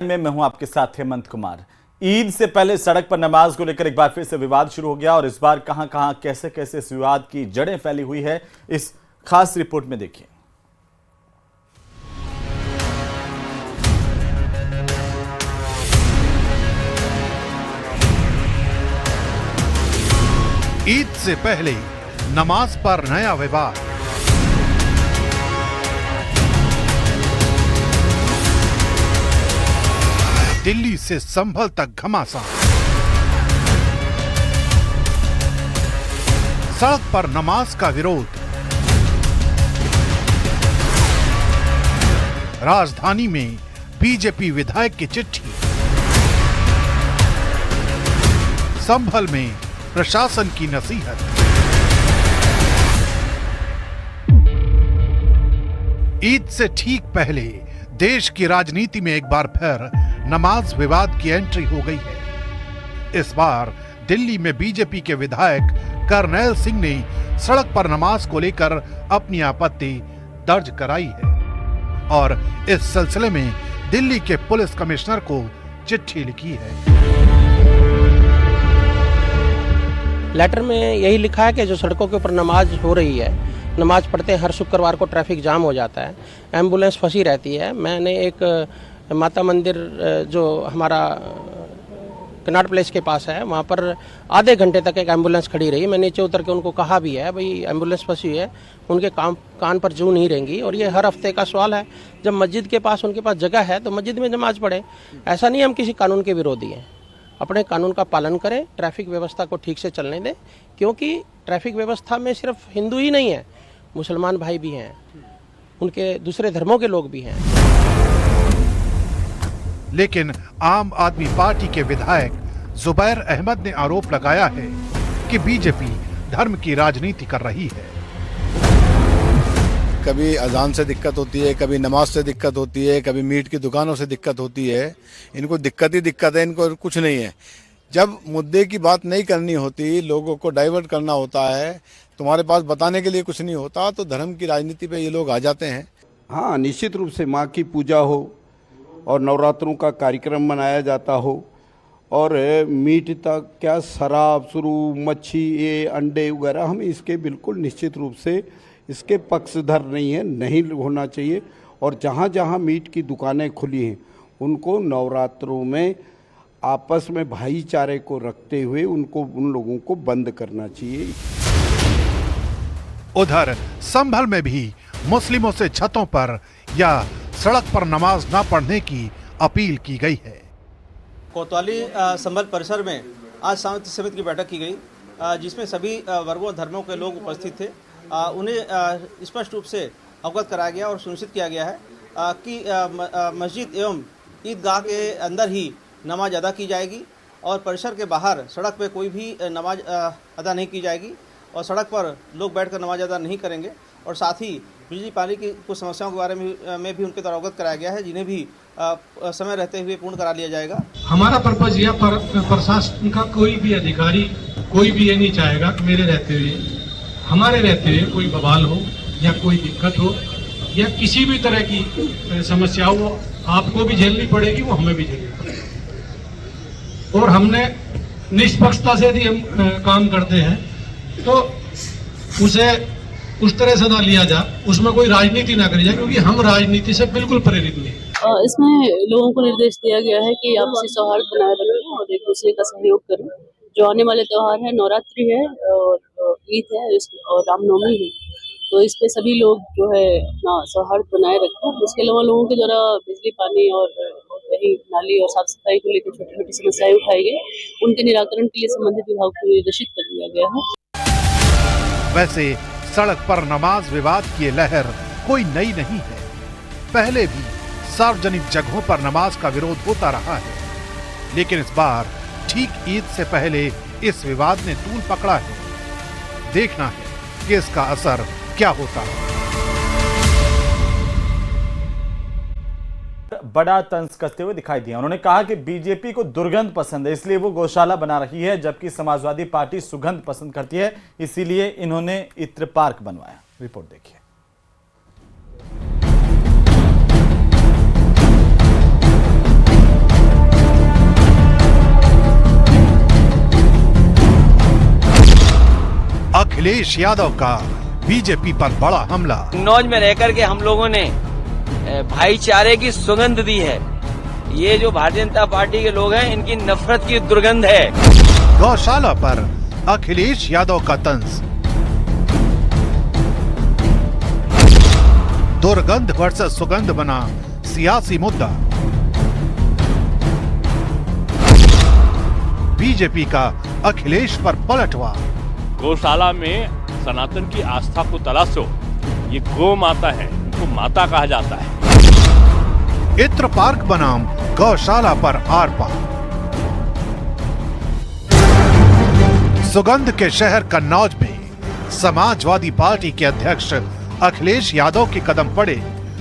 मैं हूं आपके साथ हेमंत कुमार। ईद से पहले सड़क पर नमाज को लेकर एक बार फिर से विवाद शुरू हो गया और इस बार कहां कैसे कैसे इस विवाद की जड़ें फैली हुई है, इस खास रिपोर्ट में देखिए। ईद से पहले नमाज पर नया विवाद। दिल्ली से संभल तक घमासान। सड़क पर नमाज का विरोध। राजधानी में बीजेपी विधायक की चिट्ठी। संभल में प्रशासन की नसीहत। ईद से ठीक पहले देश की राजनीति में एक बार फिर नमाज विवाद की एंट्री हो गई है। इस बार दिल्ली में बीजेपी के विधायक करनैल सिंह ने सड़क पर नमाज को लेकर अपनी आपत्ति दर्ज कराई है और इस सिलसिले में दिल्ली के पुलिस कमिश्नर को चिट्ठी लिखी है। लेटर में यही लिखा है कि जो सड़कों के ऊपर नमाज हो रही है, नमाज पढ़ते हर शुक्रवार को ट्रैफिक जाम हो जाता है, एम्बुलेंस फंसी रहती है। मैंने एक माता मंदिर जो हमारा कनाट प्लेस के पास है, वहाँ पर आधे घंटे तक एक एम्बुलेंस खड़ी रही। मैं नीचे उतर के उनको कहा भी है, भाई एम्बुलेंस फंसी हुई है, उनके कान पर जू नहीं रहेंगी। और ये हर हफ्ते का सवाल है। जब मस्जिद के पास उनके पास जगह है तो मस्जिद में नमाज पढ़े। ऐसा नहीं हम किसी कानून के विरोधी हैं, अपने कानून का पालन करें, ट्रैफिक व्यवस्था को ठीक से चलने दें, क्योंकि ट्रैफिक व्यवस्था में सिर्फ हिंदू ही नहीं है, मुसलमान भाई भी हैं, उनके दूसरे धर्मों के लोग भी हैं। लेकिन आम आदमी पार्टी के विधायक जुबैर अहमद ने आरोप लगाया है कि बीजेपी धर्म की राजनीति कर रही है। कभी अजान से दिक्कत होती है, कभी नमाज से दिक्कत होती है, कभी मीट की दुकानों से दिक्कत होती है। इनको दिक्कत ही दिक्कत है, इनको कुछ नहीं है। जब मुद्दे की बात नहीं करनी होती, लोगों को डाइवर्ट करना होता है, तुम्हारे पास बताने के लिए कुछ नहीं होता, तो धर्म की राजनीति पे ये लोग आ जाते हैं। हाँ, निश्चित रूप से माँ की पूजा हो और नवरात्रों का कार्यक्रम मनाया जाता हो और मीट तक क्या शराब शुरू मच्छी ये अंडे वगैरह, हम इसके बिल्कुल निश्चित रूप से इसके पक्षधर नहीं है, नहीं होना चाहिए। और जहाँ जहाँ मीट की दुकानें खुली हैं उनको नवरात्रों में आपस में भाईचारे को रखते हुए उन लोगों को बंद करना चाहिए। उधर संभल में भी मुस्लिमों से छतों पर या सड़क पर नमाज न पढ़ने की अपील की गई है। कोतवाली संभल परिसर में आज शांति समिति की बैठक की गई, जिसमें सभी वर्गों धर्मों के लोग उपस्थित थे। उन्हें स्पष्ट रूप से अवगत कराया गया और सुनिश्चित किया गया है कि मस्जिद एवं ईदगाह के अंदर ही नमाज अदा की जाएगी और परिसर के बाहर सड़क पर कोई भी नमाज अदा नहीं की जाएगी और सड़क पर लोग बैठकर नमाज अदा नहीं करेंगे। और साथ ही बिजली पानी की कुछ समस्याओं के बारे में भी उनके द्वारा अवगत कराया गया है, जिन्हें भी समय रहते हुए पूर्ण करा लिया जाएगा। हमारा पर्पज यह प्रशासन का कोई भी अधिकारी कोई भी ये नहीं चाहेगा कि मेरे रहते हुए हमारे रहते हुए कोई बवाल हो या कोई दिक्कत हो या किसी भी तरह की समस्या हो, आपको भी झेलनी पड़ेगी, वो हमें भी झेलनी पड़ेगी। और हमने निष्पक्षता से यदि हम काम करते हैं तो उसे उस तरह से ना लिया जा, उसमें कोई राजनीति ना करी जाए, क्योंकि हम राजनीति से बिल्कुल प्रेरित नहीं। इसमें लोगों को निर्देश दिया गया है कि आपसी सौहार्द बनाए रखें और एक दूसरे का सहयोग करें। जो आने वाले त्योहार है, नवरात्रि है और ईद है और रामनवमी है, तो इस पे सभी लोग जो है अपना सौहार्द बनाए रखें। इसके अलावा लोगों के द्वारा बिजली पानी और वही नाली और साफ सफाई को लेकर छोटी छोटी समस्याएं उठाई गई, उनके निराकरण के लिए संबंधित विभाग को निर्देशित कर दिया गया है। वैसे सड़क पर नमाज विवाद की लहर कोई नई नहीं है। पहले भी सार्वजनिक जगहों पर नमाज का विरोध होता रहा है, लेकिन इस बार ठीक ईद से पहले इस विवाद ने तूल पकड़ा है। देखना है कि इसका असर क्या होता है। बड़ा तंज कसते हुए दिखाई दिया। उन्होंने कहा कि बीजेपी को दुर्गंध पसंद है, इसलिए वो गौशाला बना रही है, जबकि समाजवादी पार्टी सुगंध पसंद करती है, इसीलिए इन्होंने इत्र पार्क बनवाया। रिपोर्ट देखिए। अखिलेश यादव का बीजेपी पर बड़ा हमला। कन्नौज में रहकर के हम लोगों ने भाईचारे की सुगंध दी है। ये जो भारतीय जनता पार्टी के लोग हैं, इनकी नफरत की दुर्गंध है। गौशाला पर अखिलेश यादव का तंज। दुर्गंध वर्सेस सुगंध बना सियासी मुद्दा। बीजेपी का अखिलेश पर पलटवार। गौशाला में सनातन की आस्था को तलाशो। ये गौ माता है, इनको माता कहा जाता है। इत्र पार्क बनाम गौशाला पर आर पार। सुगंध के शहर कन्नौज में समाजवादी पार्टी के अध्यक्ष अखिलेश यादव के कदम पड़े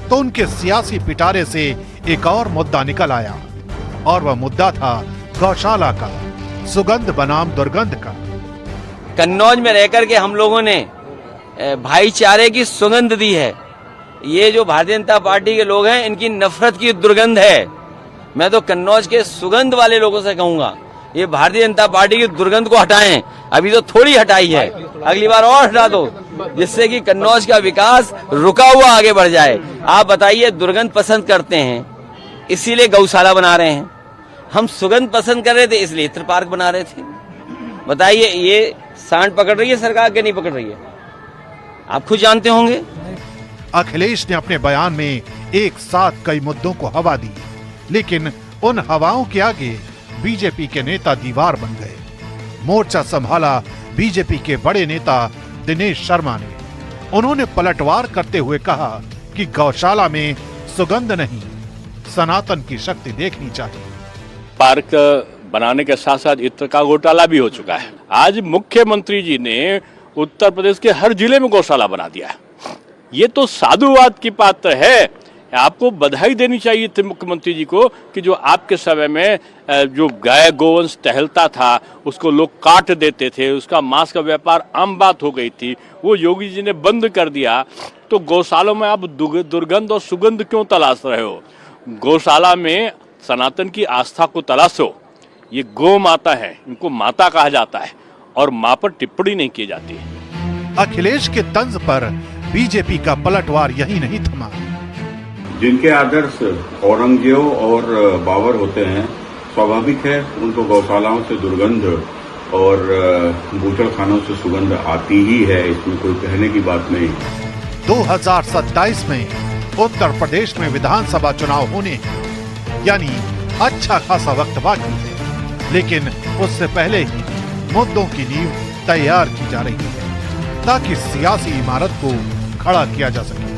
तो उनके सियासी पिटारे से एक और मुद्दा निकल आया, और वह मुद्दा था गौशाला का, सुगंध बनाम दुर्गंध का। कन्नौज में रहकर के हम लोगों ने भाईचारे की सुगंध दी है। ये जो भारतीय जनता पार्टी के लोग हैं, इनकी नफरत की दुर्गंध है। मैं तो कन्नौज के सुगंध वाले लोगों से कहूंगा, ये भारतीय जनता पार्टी की दुर्गंध को हटाएं। अभी तो थोड़ी हटाई है, अगली बार और हटा दो, जिससे कि कन्नौज का विकास रुका हुआ आगे बढ़ जाए। आप बताइए, दुर्गंध पसंद करते हैं इसीलिए गौशाला बना रहे हैं, हम सुगंध पसंद कर रहे थे इसलिए इत्र पार्क बना रहे थे। बताइए, ये सांड पकड़ रही है सरकार के नहीं पकड़ रही है? आप खुद जानते होंगे। अखिलेश ने अपने बयान में एक साथ कई मुद्दों को हवा दी, लेकिन उन हवाओं के आगे बीजेपी के नेता दीवार बन गए। मोर्चा संभाला बीजेपी के बड़े नेता दिनेश शर्मा ने। उन्होंने पलटवार करते हुए कहा कि गौशाला में सुगंध नहीं, सनातन की शक्ति देखनी चाहिए। पार्क बनाने के साथ साथ इत्र का घोटाला भी हो चुका है। आज मुख्यमंत्री जी ने उत्तर प्रदेश के हर जिले में गौशाला बना दिया है। ये तो साधुवाद की पात्र है। आपको बधाई देनी चाहिए थी मुख्यमंत्री जी को कि जो आपके समय में जो गाय गोवंश टहलता था उसको लोग काट देते थे, उसका मांस का व्यापार आम बात हो गई थी, वो योगी जी ने बंद कर दिया। तो गौशालों में आप दुर्गंध और सुगंध क्यों तलाश रहे हो? गौशाला में सनातन की आस्था को तलाशो। ये गौ माता है, इनको माता कहा जाता है और मां पर टिप्पणी नहीं की जाती है। अखिलेश के तंज पर बीजेपी का पलटवार यही नहीं थमा। जिनके आदर्श औरंगजेब और बाबर होते हैं, स्वाभाविक है उनको गौशालाओं से दुर्गंध और बूचड़खानों से सुगंध आती ही है, इसमें कोई कहने की बात नहीं। 2027 में उत्तर प्रदेश में विधानसभा चुनाव होने हैं, यानी अच्छा खासा वक्त बाकी है, लेकिन उससे पहले ही मुद्दों की नींव तैयार की जा रही है ताकि सियासी इमारत को खड़ा किया जा सके।